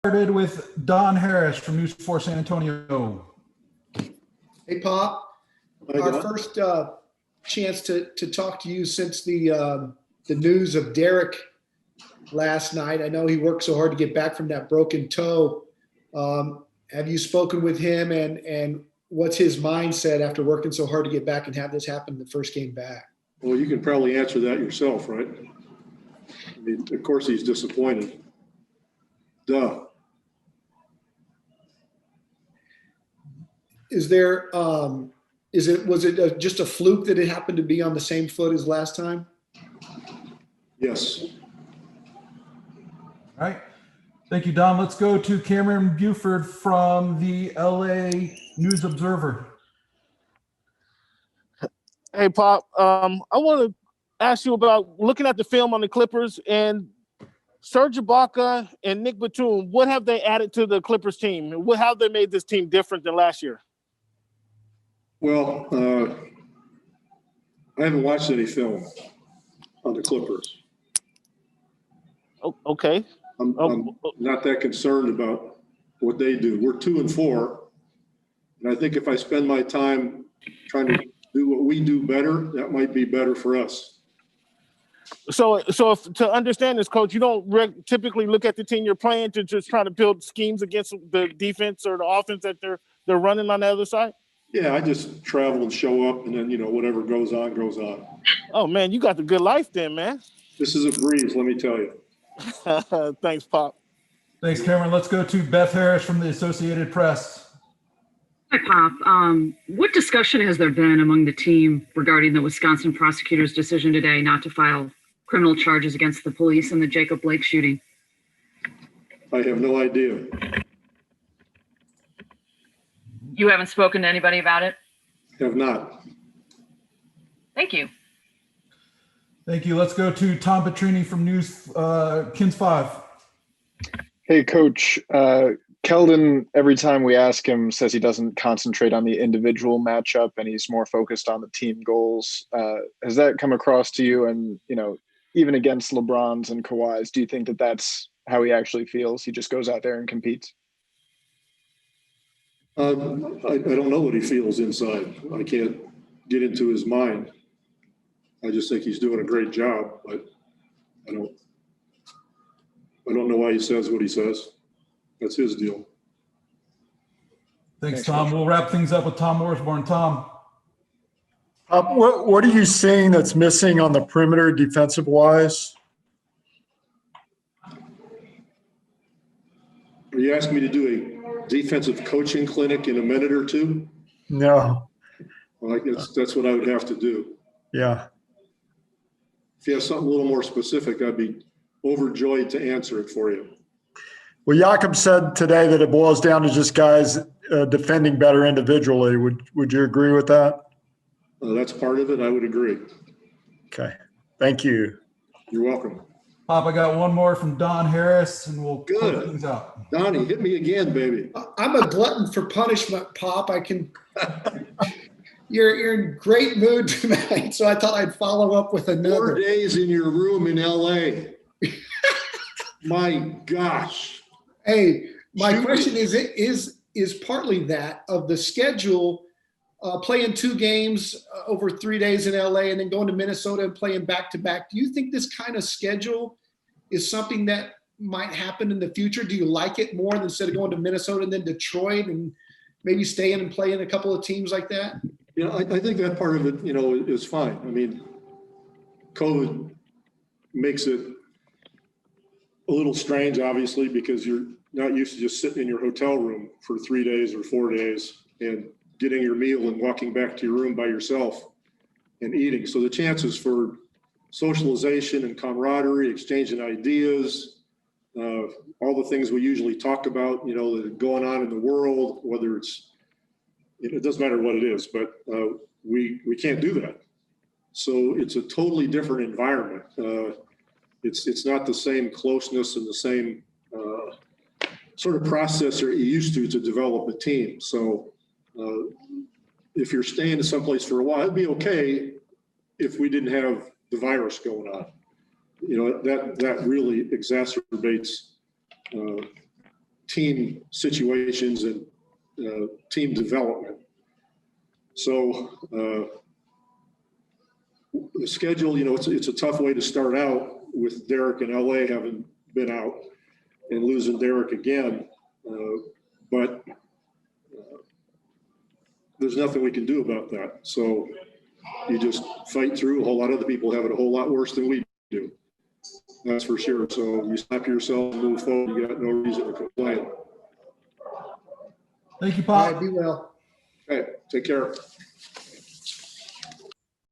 Started with Don Harris from News 4 San Antonio. Hey, Pop. Our first chance to talk to you since the news of Derek last night. I know he worked so hard to get back from that broken toe. Have you spoken with him, and what's his mindset after working so hard to get back and have this happen the first game back? Well, you can probably answer that yourself, right? I mean, of course he's disappointed. Duh. Was it just a fluke that it happened to be on the same foot as last time? Yes. All right. Thank you, Don. Let's go to Cameron Buford from the LA News Observer. Hey, Pop. I want to ask you about looking at the film on the Clippers and Serge Ibaka and Nick Batum. What have they added to the Clippers team? How have they made this team different than last year? Well, I haven't watched any film on the Clippers. Oh, okay. I'm not that concerned about what they do. We're 2-4, and I think if I spend my time trying to do what we do better, that might be better for us. So if, to understand this, Coach, you don't typically look at the team you're playing to just try to build schemes against the defense or the offense that they're running on the other side? Yeah, I just travel and show up, and then, whatever goes on, goes on. Oh, man, you got the good life then, man. This is a breeze, let me tell you. Thanks, Pop. Thanks, Cameron. Let's go to Beth Harris from the Associated Press. Hi, Pop. What discussion has there been among the team regarding the Wisconsin prosecutor's decision today not to file criminal charges against the police in the Jacob Blake shooting? I have no idea. You haven't spoken to anybody about it? Have not. Thank you. Thank you. Let's go to Tom Petrini from News Kins 5. Hey, Coach. Keldon, every time we ask him, says he doesn't concentrate on the individual matchup and he's more focused on the team goals. Has that come across to you? And, even against LeBron's and Kawhi's, do you think that that's how he actually feels? He just goes out there and competes? I don't know what he feels inside. I can't get into his mind. I just think he's doing a great job, but I don't know why he says what he says. That's his deal. Thanks, Tom. We'll wrap things up with Tom Orsborn. Tom. What are you seeing that's missing on the perimeter defensive-wise? Are you asking me to do a defensive coaching clinic in a minute or two? No. Well, that's what I would have to do. Yeah. If you have something a little more specific, I'd be overjoyed to answer it for you. Well, Jakob said today that it boils down to just guys defending better individually. Would you agree with that? That's part of it. I would agree. Okay. Thank you. You're welcome. Pop, I got one more from Don Harris, and we'll close things out. Donnie, hit me again, baby. I'm a glutton for punishment, Pop. You're in great mood tonight, so I thought I'd follow up with another. 4 days in your room in LA. My gosh. Hey, my question is partly that of the schedule, playing 2 games over 3 days in LA and then going to Minnesota and playing back-to-back. Do you think this kind of schedule is something that might happen in the future? Do you like it more than instead of going to Minnesota and then Detroit and maybe staying and playing a couple of teams like that? I think that part of it, is fine. I mean, COVID makes it a little strange, obviously, because you're not used to just sitting in your hotel room for 3 days or 4 days and getting your meal and walking back to your room by yourself and eating. So the chances for socialization and camaraderie, exchanging ideas, all the things we usually talk about, that are going on in the world, whether it doesn't matter what it is, but we can't do that. So it's a totally different environment. It's not the same closeness and the same sort of process you're used to develop a team. So if you're staying someplace for a while, it'd be okay if we didn't have the virus going on. That really exacerbates team situations and team development. So the schedule, you know, it's a tough way to start out with Derek and LA having been out and losing Derek again. But there's nothing we can do about that. So you just fight through. A whole lot of other people have it a whole lot worse than we do. That's for sure. So you slap yourself and move forward. You got no reason to complain. Thank you, All right, Pop. be well. Okay, take care.